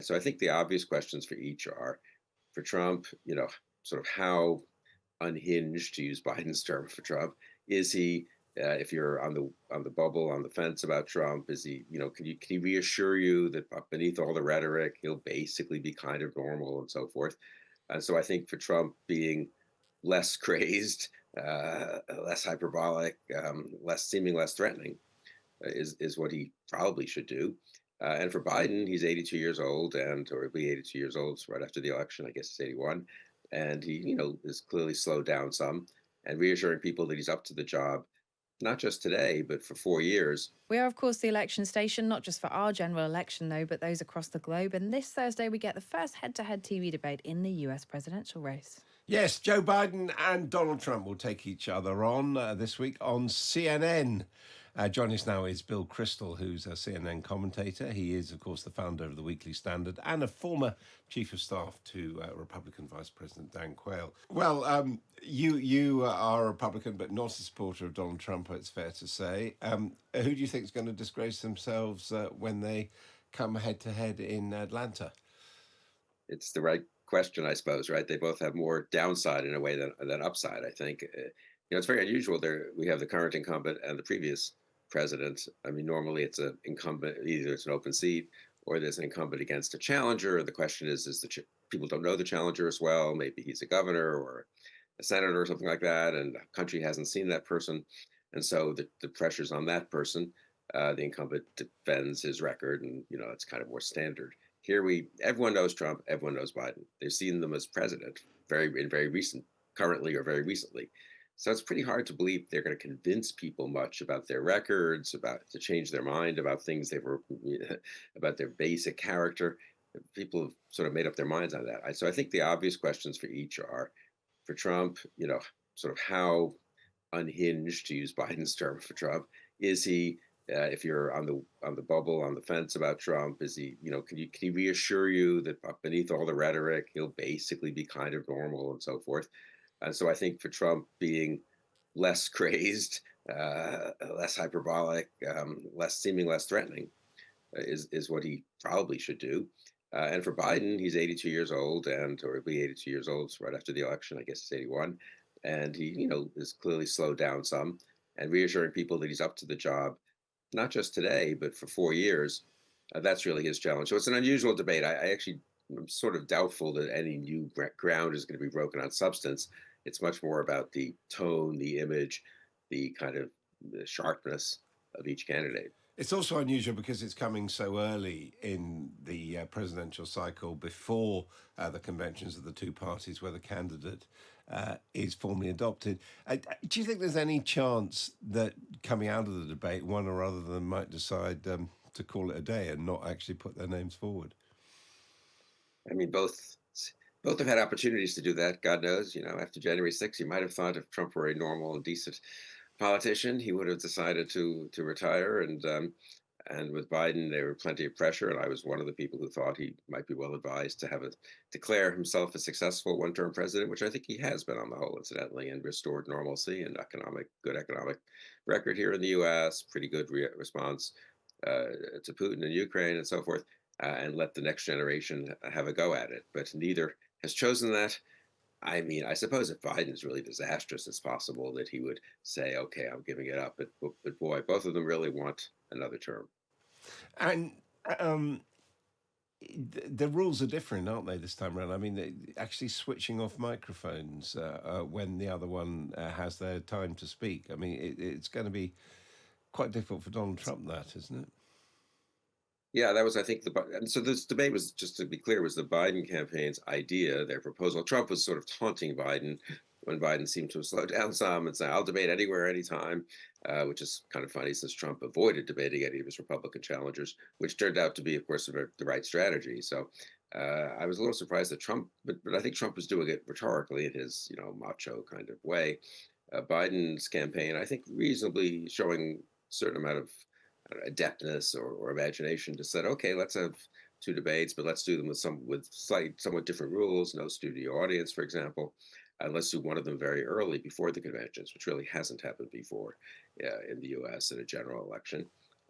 So I think the obvious questions for each are, for Trump, sort of how unhinged, to use Biden's term for Trump, is he? If you're on the bubble, on the fence about Trump, is he? Can he reassure you that beneath all the rhetoric, he'll basically be kind of normal and so forth? And so I think for Trump being less crazed, less hyperbolic, less threatening, is what he probably should do. And for Biden, he's 82 years old, or he'll be 82 years old right after the election. I guess he's 81, and he, is clearly slowed down some, and reassuring people that he's up to the job, not just today, but for 4 years. We are, of course, the election station, not just for our general election, though, but those across the globe. And this Thursday, we get the first head to head TV debate in the US presidential race. Yes, Joe Biden and Donald Trump will take each other on this week on CNN. Joining us now is Bill Kristol, who's a CNN commentator. He is, of course, the founder of the Weekly Standard and a former chief of staff to Republican Vice President Dan Quayle. Well, you are a Republican, but not a supporter of Donald Trump, it's fair to say. Who do you think is going to disgrace themselves when they come head to head in Atlanta? It's the right question, I suppose, right? They both have more downside in a way than upside, I think. It's very unusual. There we have the current incumbent and the previous president. I mean, normally it's an incumbent, either it's an open seat or there's an incumbent against a challenger. The question is people don't know the challenger as well. Maybe he's a governor or a senator or something like that, and the country hasn't seen that person. And so the pressure's on that person. The incumbent defends his record, and it's kind of more standard. Here everyone knows Trump, everyone knows Biden. They've seen them as president very recent, currently or very recently. So it's pretty hard to believe they're going to convince people much about their records, to change their mind about things about their basic character. People have sort of made up their minds on that. So I think the obvious questions for each are, for Trump, sort of how unhinged, to use Biden's term for Trump, is he? If you're on the bubble, on the fence about Trump, is he? Can he reassure you that beneath all the rhetoric, he'll basically be kind of normal and so forth? And so I think for Trump being less crazed, less hyperbolic, less threatening, is what he probably should do. And for Biden, he's 82 years old, or he'll be 82 years old right after the election. I guess he's 81, and he, is clearly slowed down some, and reassuring people that he's up to the job, not just today, but for 4 years. That's really his challenge. So it's an unusual debate. I actually am sort of doubtful that any new ground is going to be broken on substance. It's much more about the tone, the image, the kind of the sharpness of each candidate. It's also unusual because it's coming so early in the presidential cycle before the conventions of the two parties where the candidate is formally adopted. Do you think there's any chance that coming out of the debate, one or other of them might decide to call it a day and not actually put their names forward? I mean, both have had opportunities to do that. God knows, after January 6th, you might have thought if Trump were a normal and decent politician, he would have decided to retire. And with Biden, there were plenty of pressure, and I was one of the people who thought he might be well advised to declare himself a successful one-term president, which I think he has been on the whole, incidentally, and restored normalcy and good economic record here in the U.S. Pretty good response to Putin and Ukraine and so forth, and let the next generation have a go at it. But neither has chosen that. I mean, I suppose if Biden's really disastrous, it's possible that he would say, okay, I'm giving it up. But boy, both of them really want another term. And the rules are different, aren't they, this time around? I mean, actually switching off microphones when the other one has their time to speak. I mean, it's going to be quite difficult for Donald Trump, that, isn't it? Yeah, that was, I think, and so this debate was, just to be clear, was the Biden campaign's idea, their proposal. Trump was sort of taunting Biden when Biden seemed to have slowed down some and say, I'll debate anywhere, anytime, which is kind of funny since Trump avoided debating any of his Republican challengers, which turned out to be, of course, the right strategy. So I was a little surprised that Trump, but I think Trump was doing it rhetorically in his, macho kind of way. Biden's campaign, I think, reasonably showing a certain amount of adeptness or imagination to say, okay, let's have two debates, but let's do them with somewhat different rules. No studio audience, for example. Let's do one of them very early before the conventions, which really hasn't happened before in the U.S. in a general election.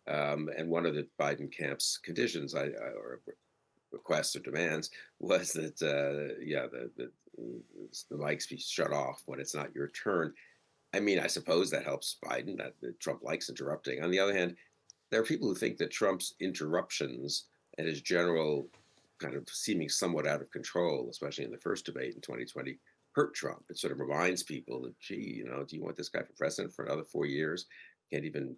And one of the Biden camp's conditions, or requests or demands was that the mics be shut off when it's not your turn. I mean, I suppose that helps Biden. That Trump likes interrupting. On the other hand, there are people who think that Trump's interruptions and his general kind of seeming somewhat out of control, especially in the first debate in 2020, hurt Trump. It sort of reminds people that, gee, do you want this guy for president for another 4 years? Can't even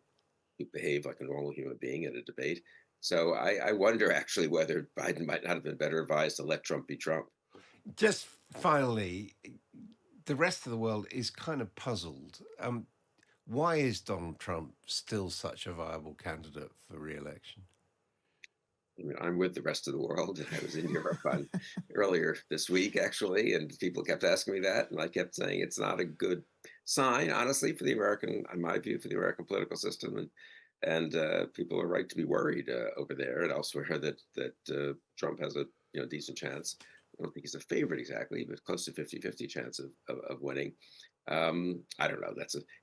behave like a normal human being at a debate. So I wonder actually whether Biden might not have been better advised to let Trump be Trump. Just finally, the rest of the world is kind of puzzled. Why is Donald Trump still such a viable candidate for re-election? I mean, I'm with the rest of the world. I was in Europe earlier this week, actually, and people kept asking me that, and I kept saying it's not a good sign, honestly, for the American, in my view, for the American political system, and people are right to be worried over there and elsewhere that Trump has a decent chance. I don't think he's a favorite exactly, but close to 50-50 chance of winning. I don't know.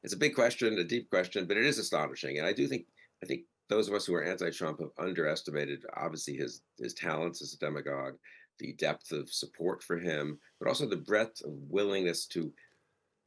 It's a big question, a deep question, but it is astonishing, and I think those of us who are anti-Trump have underestimated, obviously, his talents as a demagogue, the depth of support for him, but also the breadth of willingness to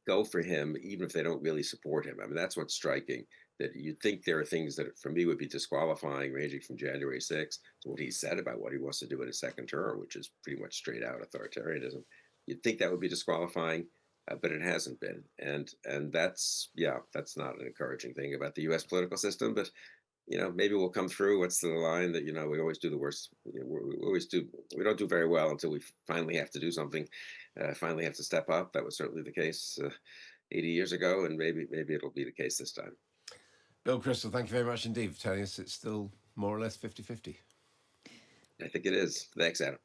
go for him, even if they don't really support him. I mean, that's what's striking. That you'd think there are things that, for me, would be disqualifying, ranging from January 6th to what he said about what he wants to do in his second term, which is pretty much straight out authoritarianism. You'd think that would be disqualifying, but it hasn't been, and that's not an encouraging thing about the U.S. political system. But maybe we'll come through. What's the line that we always do the worst? We always do. We don't do very well until we finally have to do something. Finally, have to step up. That was certainly the case 80 years ago, and maybe it'll be the case this time. Bill Kristol, thank you very much indeed for telling us it's still more or less 50-50. I think it is. Thanks, Adam.